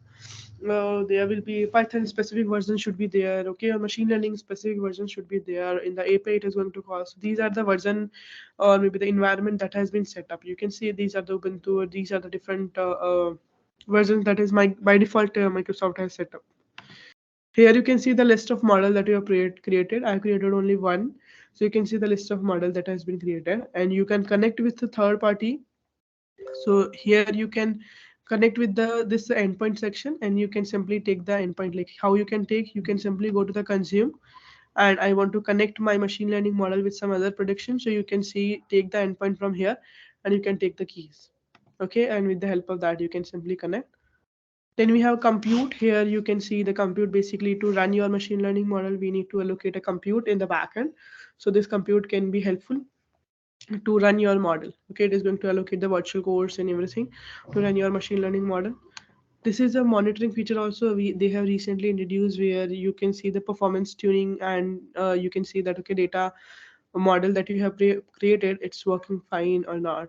there will be Python specific version should be there. Okay, or machine learning specific version should be there. In the API, it is going to call. So these are the version, or maybe the environment that has been set up. You can see these are the Ubuntu, or these are the different versions that is by default Microsoft has set up. Here you can see the list of model that you have created. I have created only one. So you can see the list of model that has been created, and you can connect with the third party. So here you can connect with the this endpoint section, and you can simply take the endpoint. Like how you can take, you can simply go to the consume, and I want to connect my machine learning model with some other prediction. So you can see take the endpoint from here, and you can take the keys. Okay, and with the help of that, you can simply connect. Then we have compute. Here you can see the compute. Basically, to run your machine learning model, we need to allocate a compute in the backend. So this compute can be helpful to run your model. Okay, it is going to allocate the virtual cores and everything to run your machine learning model. This is a monitoring feature also they have recently introduced, where you can see the performance tuning, and you can see that okay, data model that you have created, it's working fine or not.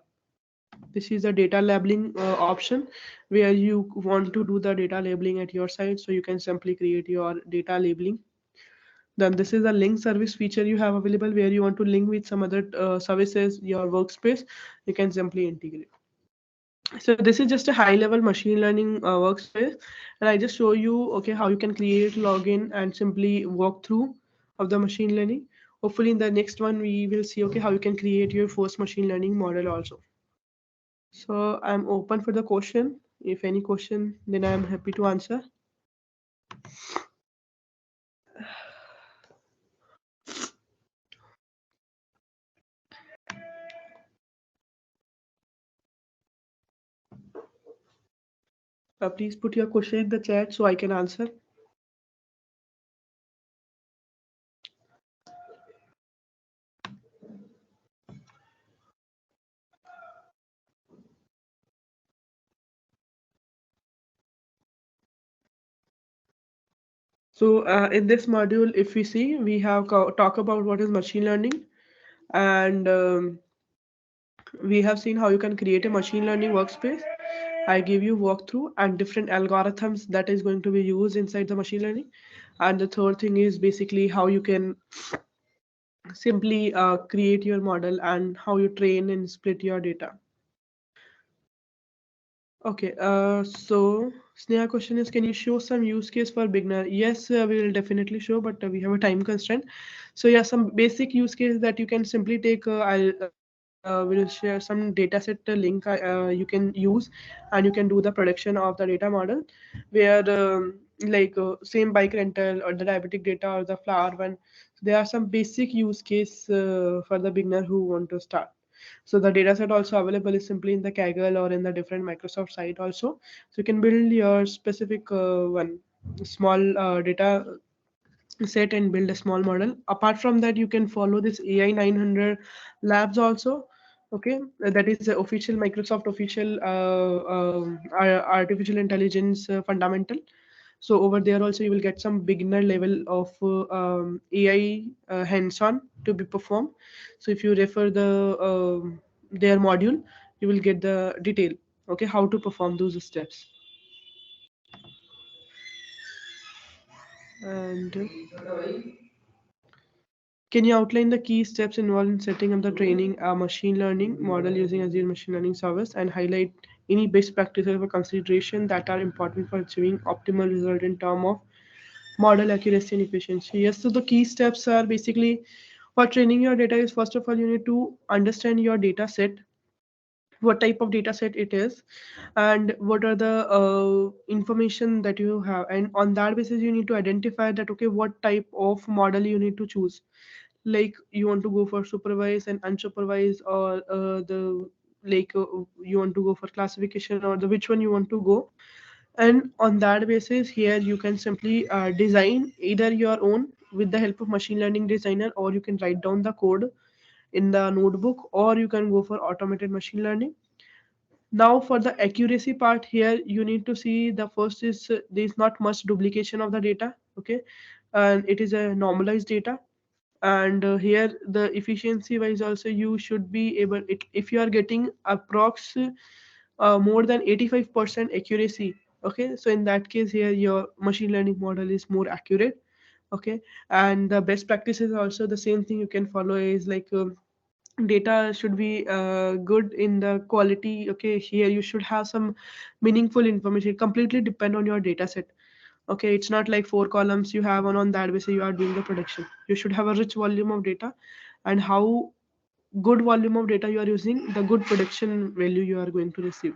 This is a data labeling option, where you want to do the data labeling at your side, so you can simply create your data labeling. Then this is a link service feature you have available, where you want to link with some other services, your workspace, you can simply integrate. So this is just a high level machine learning workspace, and I just show you okay how you can create login and simply walk through of the machine learning. Hopefully in the next one we will see okay how you can create your first machine learning model also. So I'm open for the question. If any question, then I'm happy to answer. Please put your question in the chat so I can answer. So in this module, if we see, we have talk about what is machine learning, and we have seen how you can create a machine learning workspace. I give you walkthrough and different algorithms that is going to be used inside the machine learning. And the third thing is basically how you can simply create your model and how you train and split your data. Okay, so Sneha question is, can you show some use case for beginner? Yes, we will definitely show, but we have a time constraint. So yeah, some basic use case that you can simply take. Will share some data set link you can use, and you can do the production of the data model, where like same bike rental or the diabetic data or the flower one. There are some basic use case for the beginner who want to start. So the dataset also available is simply in the Kaggle or in the different Microsoft site also. So you can build your specific one small data set and build a small model. Apart from that, you can follow this AI 900 labs also. Okay, that is the official Microsoft official artificial intelligence fundamental. So over there also you will get some beginner level of AI hands-on to be performed. So if you refer their module, you will get the detail. Okay, how to perform those steps. And can you outline the key steps involved in setting up the training a machine learning model using Azure Machine Learning Service, and highlight any best practices or consideration that are important for achieving optimal result in terms of model accuracy and efficiency? Yes, so the key steps are basically for training your data is first of all you need to understand your data set, what type of data set it is, and what are the information that you have, and on that basis you need to identify that okay what type of model you need to choose. Like you want to go for supervised and unsupervised, or the like you want to go for classification, or the which one you want to go. And on that basis here you can simply design either your own with the help of machine learning designer, or you can write down the code in the notebook, or you can go for automated machine learning. Now for the accuracy part here, you need to see the first is there is not much duplication of the data, okay, and it is a normalized data. And here the efficiency wise also you should be able it, if you are getting approx more than 85% accuracy, okay, so in that case here your machine learning model is more accurate, okay. And the best practices also the same thing you can follow is like data should be good in the quality, okay. Here you should have some meaningful information. It completely depend on your data set, okay. It's not like four columns you have, and on that basis you are doing the prediction. You should have a rich volume of data, and how good volume of data you are using, the good prediction value you are going to receive.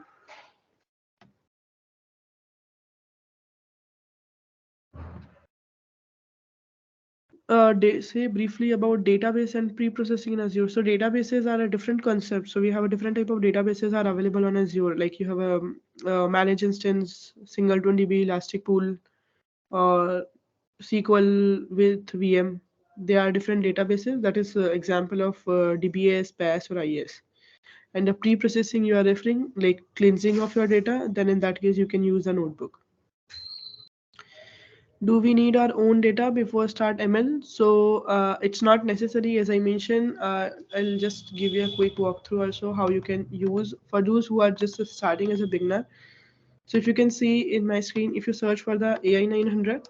Say briefly about database and pre-processing in Azure. So databases are a different concept. So we have a different type of databases are available on Azure. Like you have a managed instance, singleton DB, Elastic Pool, or SQL with VM. They are different databases. That is example of DBAS, PAS, or IAS. And the pre-processing you are referring like cleansing of your data. Then in that case you can use a notebook. Do we need our own data before start ML? So it's not necessary, as I mentioned. I'll just give you a quick walkthrough also how you can use for those who are just starting as a beginner. So if you can see in my screen, if you search for the AI 900,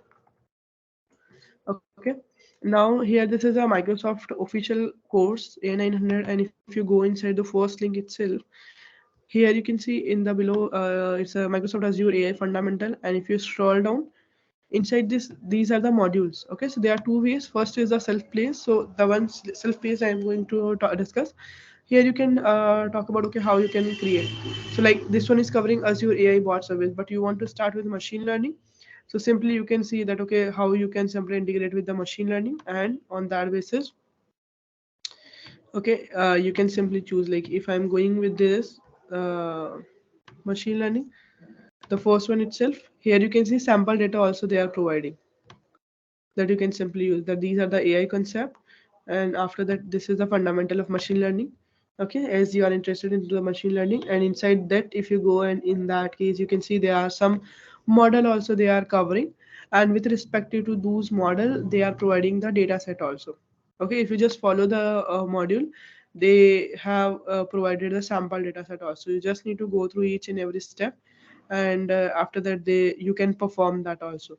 okay, now here this is a Microsoft official course AI 900, and if you go inside the first link itself, here you can see in the below it's a Microsoft Azure AI fundamental, and if you scroll down inside this, these are the modules, okay. So there are two ways. First is the self place. So the one self place I am going to discuss here. You can talk about okay how you can create. So like this one is covering Azure AI bot service, but you want to start with machine learning. So simply you can see that okay how you can simply integrate with the machine learning, and on that basis, okay, you can simply choose like if I'm going with this uh, machine learning, the first one itself, here you can see sample data also they are providing, that you can simply use. That these are the AI concept, and after that this is the fundamental of machine learning, okay, as you are interested into the machine learning. And inside that if you go, and in that case you can see there are some model also they are covering, and with respect to those model they are providing the data set also, okay. If you just follow the module, they have provided the sample data set also. You just need to go through each and every step, and after that they you can perform that also,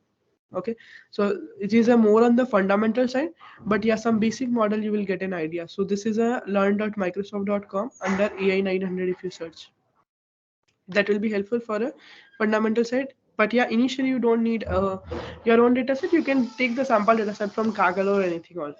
okay. So it is a more on the fundamental side, but yeah, some basic model you will get an idea. So this is a learn.microsoft.com under AI 900. If you search, that will be helpful for a fundamental side. But yeah, initially you don't need your own data set. You can take the sample data set from Kaggle or anything else.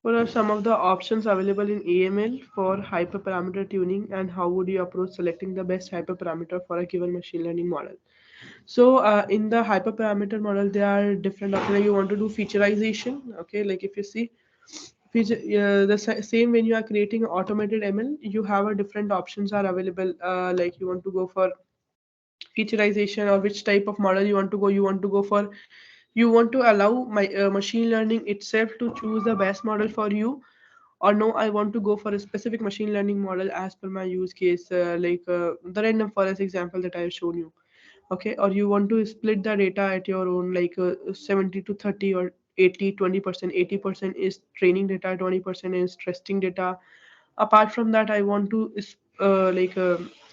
What are some of the options available in AML for hyperparameter tuning, and how would you approach selecting the best hyperparameter for a given machine learning model? So in the hyperparameter model, there are different options. Like you want to do featureization, okay? Like if you see feature, same when you are creating automated ML, you have a different options are available. Like you want to go for featureization, or which type of model you want to go. You want to go for, you want to allow my machine learning itself to choose the best model for you, or no, I want to go for a specific machine learning model as per my use case, like the random forest example that I have shown you, okay. Or you want to split the data at your own, like 70 to 30 or 80 20%. 80% is training data, 20% is testing data. Apart from that, I want to like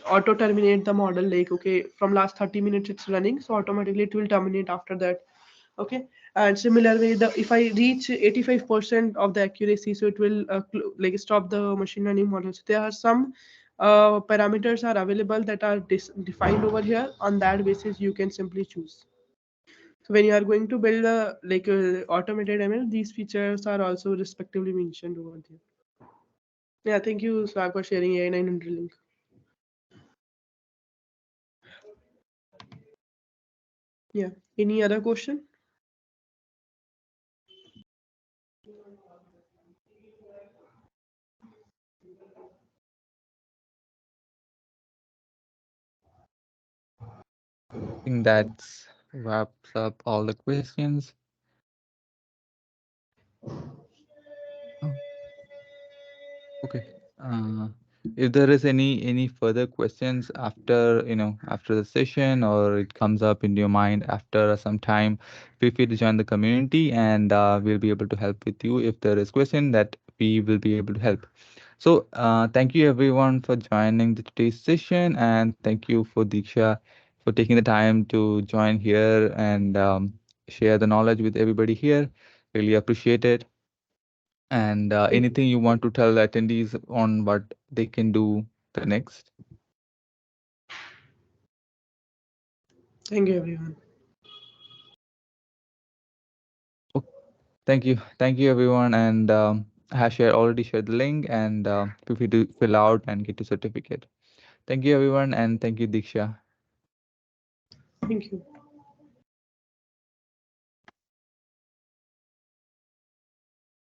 auto terminate the model, like okay from last 30 minutes it's running, so automatically it will terminate after that, okay. And similarly, the if I reach 85% of the accuracy, so it will like stop the machine learning models. There are some parameters are available that are defined over here. On that basis you can simply choose. So when you are going to build a like automated ML, these features are also respectively mentioned over there. Yeah, thank you, Swag, for sharing AI 900 link. Yeah. Any other question? I think that wraps up all the questions. Oh, okay. Uh, if there is any further questions after, after the session, or it comes up in your mind after some time, feel free to join the community, and we'll be able to help with you. If there is question, that we will be able to help. So thank you everyone for joining the today's session, and thank you for Diksha for taking the time to join here and share the knowledge with everybody here. Really appreciate it. And Thank you. anything you want to tell the attendees on what they can do the next? Thank you, everyone. Oh, thank you everyone, and I have already shared the link, and feel free to fill out and get your certificate. Thank you everyone, and thank you Diksha. Thank you.